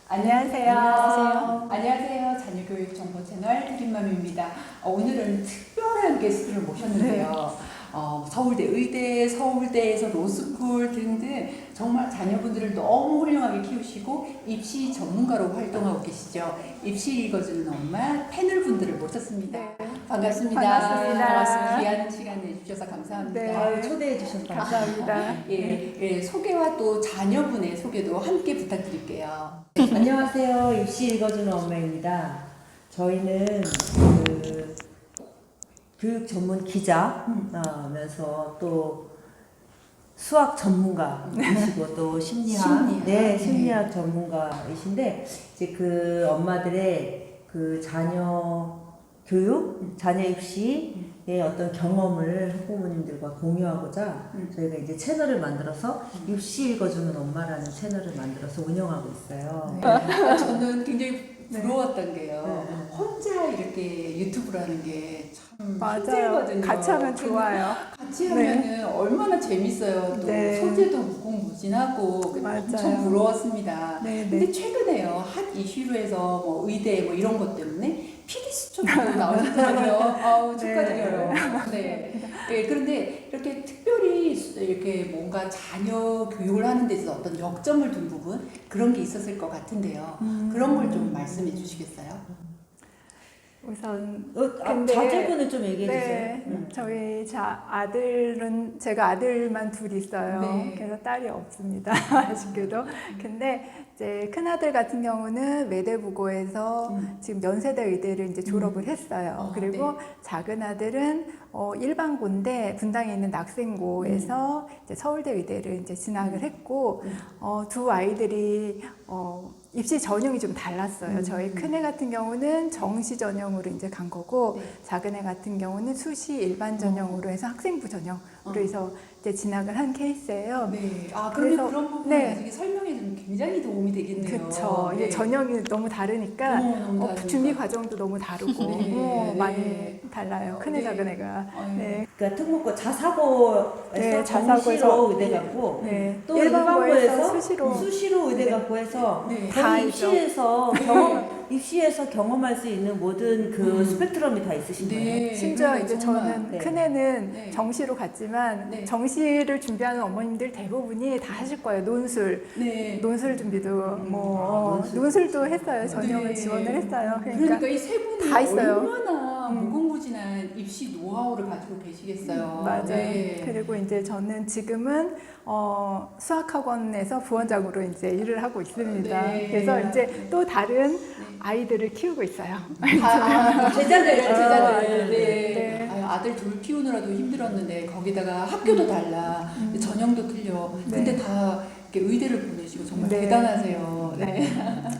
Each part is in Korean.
안녕하세요. 안녕하세요. 안녕하세요. 자녀교육 정보 채널 드림맘입니다. 오늘은 특별한 게스트를 모셨는데요. 서울대 의대, 서울대에서 로스쿨 등등 정말 자녀분들을 너무 훌륭하게 키우시고 입시 전문가로 활동하고 계시죠. 입시 읽어주는 엄마 패널 분들을 모셨습니다. 네. 반갑습니다. 반갑습니다. 귀한 시간 내주셔서 감사합니다. 네. 초대해 주셔서 감사합니다. 예, 소개와 또 자녀분의 소개도 함께 부탁드릴게요. 안녕하세요. 입시 읽어주는 엄마입니다. 저희는 교육 전문 기자면서 또 수학 전문가이시고 또 심리학 전문가이신데 이제 그 엄마들의 그 자녀 교육, 자녀 입시의 어떤 경험을 학부모님들과 공유하고자 저희가 이제 채널을 만들어서 입시 읽어주는 엄마라는 채널을 만들어서 운영하고 있어요. 저는 굉장히 부러웠던 게요. 네. 혼자 이렇게 유튜브를 하는 게 참 맞아요. 힘들거든요. 같이 하면 좋아요. 같이 하면은 얼마나 재밌어요. 또 네. 소재도 무궁무진하고 맞아요. 엄청 부러웠습니다. 네, 근데 네. 최근에요. 핫 이슈로 해서 뭐 의대 뭐 이런 것 때문에 PD 수첩도 나오셨더라고요. 아우 축하드려요. 네. 네. 그런데 이렇게 특별히 이렇게 뭔가 자녀 교육을 하는 데 있어서 어떤 역점을 둔 부분 그런 게 있었을 것 같은데요. 그런 걸 좀 말씀해 주시겠어요? 우선 자제분을 좀 얘기해 주세요. 네, 저희 아들은 제가 아들만 둘 있어요. 네. 그래서 딸이 없습니다. 아쉽게도. 근데 이제 큰 아들 같은 경우는 외대부고에서 지금 연세대 의대를 이제 졸업을 했어요. 그리고 네. 작은 아들은 일반고인데 분당에 있는 낙생고에서 이제 서울대 의대를 이제 진학을 했고 두 아이들이 입시 전형이 좀 달랐어요. 저희 큰애 같은 경우는 정시 전형으로 이제 간 거고 네. 작은 애 같은 경우는 수시 일반 전형으로 해서 학생부 전형으로 해서 이제 진학을 한 케이스예요. 네. 아, 그래서- 그러면 그런 부분 네. 나중에 설명해 주면 굉장히 도움이 되겠네요. 그렇죠. 이게 네. 전형이 너무 다르니까 너무 다르니까. 준비 과정도 너무 다르고 네, 많이 네. 달라요. 큰애 네. 작은 애가. 네. 그러니까 특목고 자사고에서 네, 정시로 의대 갔고 네. 또 일반고에서 일반고에서 수시로 의대 네. 갔고 해서 네. 다 거의 있죠. 입시에서 경험할 수 있는 모든 그 스펙트럼이 다 있으신 거예요. 네. 심지어 그러니까 이제 정말, 저는 네. 큰애는 네. 정시로 갔지만 네. 정시를 준비하는 어머님들 대부분이 다 하실 거예요. 네. 논술 준비도 뭐 논술. 논술도 했어요. 전형을 네. 지원을 했어요. 그러니까 이 세 분이 다 있어요. 얼마나 무궁무진한 입시 노하우를 가지고 계시겠어요. 맞아요. 네. 그리고 이제 저는 지금은 수학학원에서 부원장으로 이제 일을 하고 있습니다. 네. 그래서 이제 또 다른 아이들을 키우고 있어요. 제자들, 제자들. 네. 네. 아들 둘 키우느라도 힘들었는데 거기다가 학교도 달라, 전형도 틀려. 근데 네. 다 이렇게 의대를 보내시고 정말 네. 대단하세요. 네.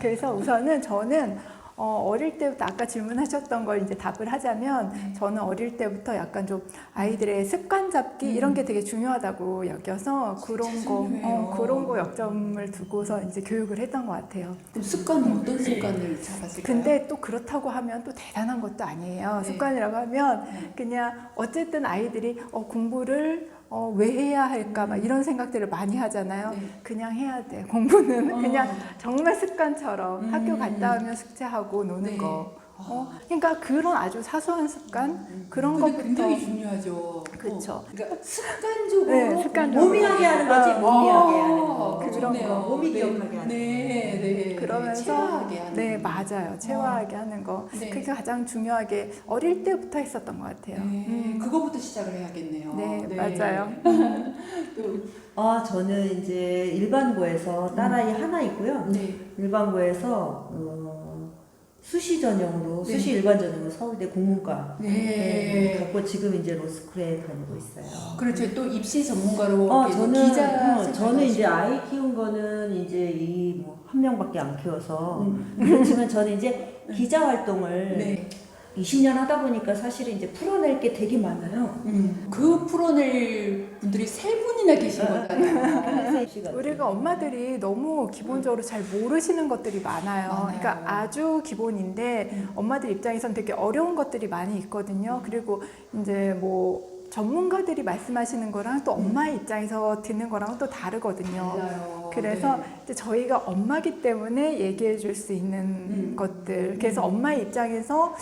그래서 우선은 저는 어릴 때부터 아까 질문하셨던 걸 이제 답을 하자면 저는 어릴 때부터 약간 좀 아이들의 습관 잡기 이런 게 되게 중요하다고 여겨서 중요해요. 그런 거 역점을 두고서 이제 교육을 했던 것 같아요. 그럼 습관은 어떤 습관을 잡았을까요? 근데 또 그렇다고 하면 또 대단한 것도 아니에요. 네. 습관이라고 하면 네. 그냥 어쨌든 아이들이 공부를 왜 해야 할까 막 이런 생각들을 많이 하잖아요. 네. 그냥 해야 돼. 공부는 어. 그냥 정말 습관처럼 학교 갔다 오면 숙제하고 노는 네. 거. 그러니까 그런 아주 사소한 습관 그런 근데 것부터 굉장히 중요하죠. 그쵸. 그러니까 습관적으로 네, 습관적으로. 몸이 하게 하는 거지, 몸이 하게 하는 거. 그런 좋네요. 거. 몸이 네. 기억하게 하는 네, 네. 그러면서 체화하게 하는 네 거. 맞아요. 체화하게 하는 거. 네. 그게 가장 중요하게 어릴 때부터 했었던 것 같아요. 네, 그거부터 시작을 해야겠네요. 네, 맞아요. 또, 저는 이제 일반고에서 딸아이 하나 있고요. 네. 일반고에서 수시 전형으로 네. 수시 일반 전형으로 서울대 국문과 네. 갖고 지금 이제 로스쿨에 다니고 있어요. 그렇죠. 또 입시 전문가로 이렇게 저는 기자 저는 이제 생활하시고. 아이 키운 거는 이제 이 뭐 한 명밖에 안 키워서 그렇지만 저는 이제 기자 활동을 네. 20년 하다 보니까 사실은 이제 풀어낼 게 되게 많아요. 그 풀어낼 분들이 세 분이나 계신 거잖아요. 우리가 엄마들이 너무 기본적으로 잘 모르시는 것들이 많아요. 많아요. 그러니까 아주 기본인데 엄마들 입장에선 되게 어려운 것들이 많이 있거든요. 그리고 이제 뭐 전문가들이 말씀하시는 거랑 또 엄마의 입장에서 듣는 거랑은 또 다르거든요. 맞아요. 그래서 네. 이제 저희가 엄마기 때문에 얘기해 줄 수 있는 것들. 그래서 엄마의 입장에서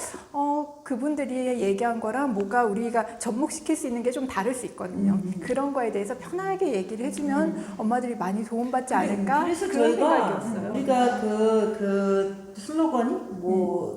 그분들이 얘기한 거랑 뭐가 우리가 접목시킬 수 있는 게 좀 다를 수 있거든요. 그런 거에 대해서 편하게 얘기를 해주면 엄마들이 많이 도움받지 않을까? 그래서 그런 저희가 생각이었어요. 우리가 그 슬로건이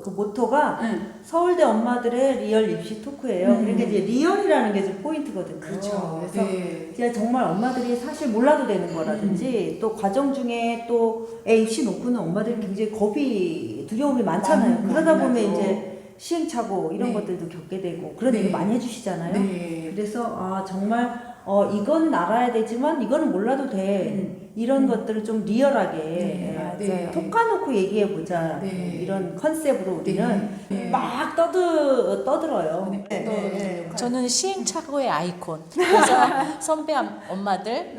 그 모토가 응. 서울대 엄마들의 리얼 입시 토크예요. 그러니까 이제 리얼이라는 게 좀 포인트거든요. 그렇죠. 그래서 네. 진짜 정말 엄마들이 사실 몰라도 되는 거라든지 또 과정 중에 또 애 입시 놓고는 엄마들이 굉장히 겁이 두려움이 많잖아요. 그러다 보면 맞아요. 이제 시행착오 이런 네. 것들도 겪게 되고 그런 네. 얘기 많이 해주시잖아요. 네. 그래서 정말 이건 알아야 되지만 이거는 몰라도 돼. 이런 것들을 좀 리얼하게 네. 톡 까놓고 얘기해 보자. 네. 이런 컨셉으로 우리는 네. 막 떠들어요. 네. 저는 시행착오의 아이콘. 그래서 선배 엄마들,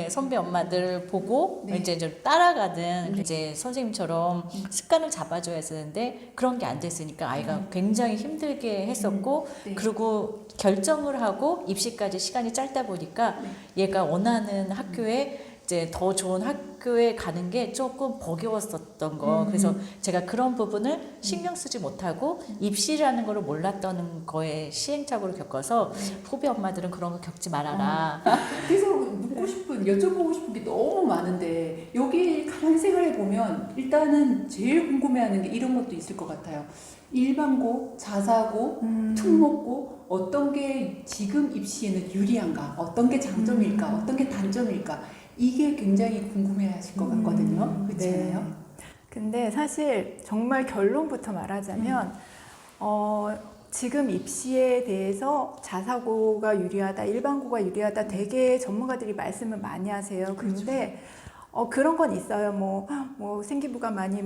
선배 엄마들 보고 네. 이제 좀 따라가는 이제 선생님처럼 습관을 잡아줘야 되는데 그런 게 안 됐으니까 아이가 굉장히 힘들게 했었고 네. 그리고 결정을 하고 입시까지 시간이 짧다 보니까 얘가 원하는 학교에 이제 더 좋은 학교에 가는 게 조금 버거웠었던 거. 그래서 제가 그런 부분을 신경 쓰지 못하고 입시라는 걸 몰랐던 거에 시행착오를 겪어서 후배 엄마들은 그런 거 겪지 말아라. 그래서 여쭤보고 싶은 게 너무 많은데 여기 가만히 생각해 보면 일단은 제일 궁금해하는 게 이런 것도 있을 것 같아요. 일반고, 자사고, 특목고 어떤 게 지금 입시에는 유리한가? 어떤 게 장점일까? 어떤 게 단점일까? 이게 굉장히 궁금해하실 것 같거든요. 그렇잖아요. 네. 근데 사실 정말 결론부터 말하자면 지금 입시에 대해서 자사고가 유리하다, 일반고가 유리하다 되게 전문가들이 말씀을 많이 하세요. 그런데 그런 건 있어요. 뭐 생기부가 많이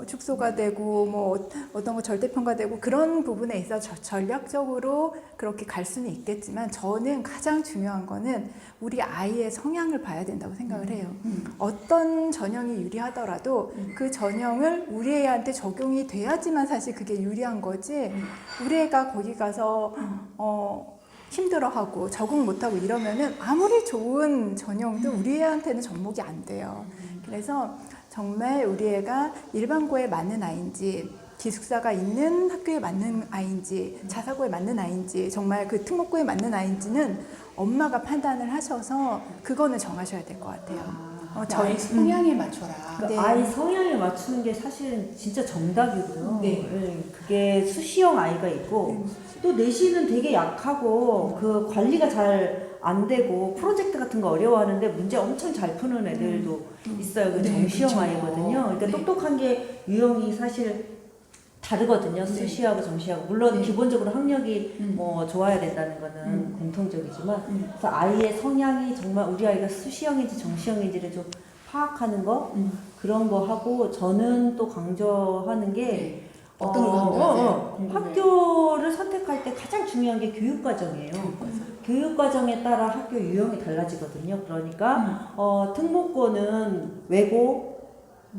축소가 되고 어떤 거 절대평가되고 그런 부분에 있어서 전략적으로 그렇게 갈 수는 있겠지만 저는 가장 중요한 거는 우리 아이의 성향을 봐야 된다고 생각을 해요. 어떤 전형이 유리하더라도 그 전형을 우리 애한테 적용이 돼야지만 사실 그게 유리한 거지. 우리 애가 거기 가서 힘들어하고 적응 못하고 이러면은 아무리 좋은 전형도 우리 애한테는 접목이 안 돼요. 그래서 정말 우리 애가 일반고에 맞는 아이인지 기숙사가 있는 학교에 맞는 아이인지 자사고에 맞는 아이인지 정말 그 특목고에 맞는 아이인지는 엄마가 판단을 하셔서 그거는 정하셔야 될 것 같아요. 저희 성향에 맞춰라. 그러니까 네. 아이 성향에 맞추는 게 사실은 진짜 정답이고요. 네. 그게 수시형 아이가 있고 또 내신은 되게 약하고 그 관리가 잘 안 되고 프로젝트 같은 거 어려워하는데 문제 엄청 잘 푸는 애들도 있어요. 그 네, 정시형 그렇죠. 아이거든요. 그러니까 네. 똑똑한 게 유형이 사실 다르거든요. 수시하고 정시하고 물론 네. 기본적으로 학력이 좋아야 된다는 거는 공통적이지만 그래서 아이의 성향이 정말 우리 아이가 수시형인지 정시형인지를 좀 파악하는 거 그런 거 하고 저는 또 강조하는 게 네. 어떤 걸 강조하세요? 궁금해요. 학교를 선택할 때 가장 중요한 게 교육과정이에요. 교육과정에 따라 학교 유형이 달라지거든요. 그러니까 특목고는 외고,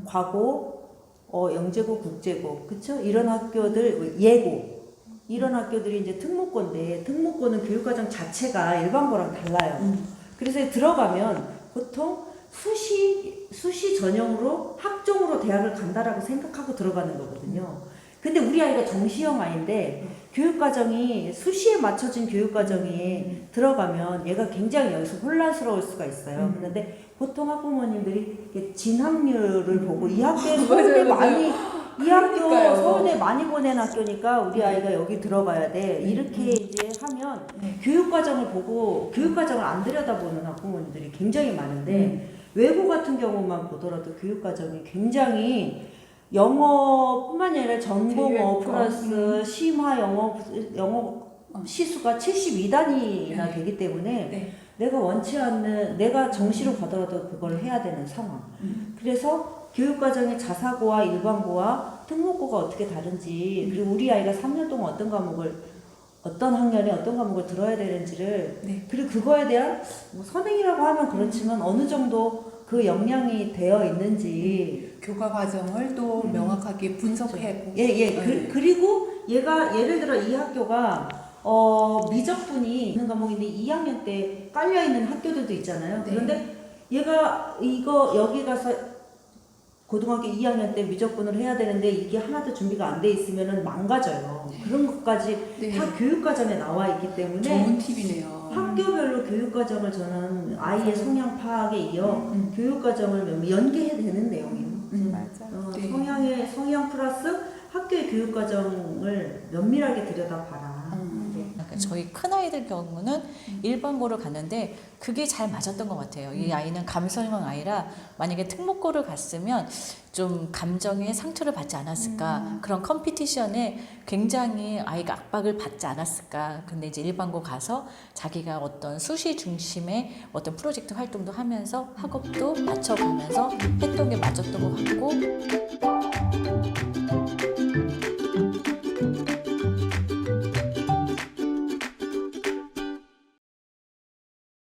과고, 영재고, 국제고, 그쵸? 이런 학교들, 예고 이런 학교들이 이제 특목고인데 특목고는 교육과정 자체가 일반고랑 달라요. 그래서 들어가면 보통 수시 전형으로 학종으로 대학을 간다라고 생각하고 들어가는 거거든요. 근데 우리 아이가 정시형 아이인데 교육과정이 수시에 맞춰진 교육과정이 들어가면 얘가 굉장히 여기서 혼란스러울 수가 있어요. 그런데 보통 학부모님들이 진학률을 보고 이 학교는 서울대 많이 이 학교 그러니까요. 서울대 많이 보낸 학교니까 우리 아이가 여기 들어가야 돼. 이렇게 이제 하면 교육과정을 보고 교육과정을 안 들여다보는 학부모님들이 굉장히 많은데 외고 같은 경우만 보더라도 교육과정이 굉장히 영어뿐만이 아니라 전공어 플러스 심화 영어 시수가 72단위나 되기 때문에 네. 내가 원치 않는 내가 정시로 가더라도 그걸 해야 되는 상황. 그래서 교육과정의 자사고와 일반고와 특목고가 어떻게 다른지 그리고 우리 아이가 3년 동안 어떤 학년에 어떤 과목을 들어야 되는지를 그리고 그거에 대한 선행이라고 하면 그렇지만 어느 정도 그 역량이 되어 있는지 교과 과정을 또 명확하게 분석해보고 그리고 얘가 예를 들어 이 학교가 미적분이 있는 과목인데 2학년 때 깔려있는 학교들도 있잖아요. 그런데 얘가 이거 여기 가서 고등학교 2학년 때 미적분을 해야 되는데 이게 하나도 준비가 안 돼 있으면은 망가져요. 그런 것까지 네. 다 교육과정에 나와 있기 때문에 좋은 팁이네요. 학교별로 교육과정을 저는 아이의 성향 파악에 이어 교육과정을 연계해야 되는 내용이에요. 맞아요. 네. 성향 플러스 학교의 교육과정을 면밀하게 들여다봐라. 그러니까 저희 큰 아이들 경우는 일반고를 갔는데 그게 잘 맞았던 것 같아요. 이 아이는 감성형 아이라 만약에 특목고를 갔으면 좀 감정의 상처를 받지 않았을까, 그런 컴피티션에 굉장히 아이가 압박을 받지 않았을까. 근데 이제 일반고 가서 자기가 어떤 수시 중심의 어떤 프로젝트 활동도 하면서 학업도 맞춰가면서 했던 게 맞았던 것 같고.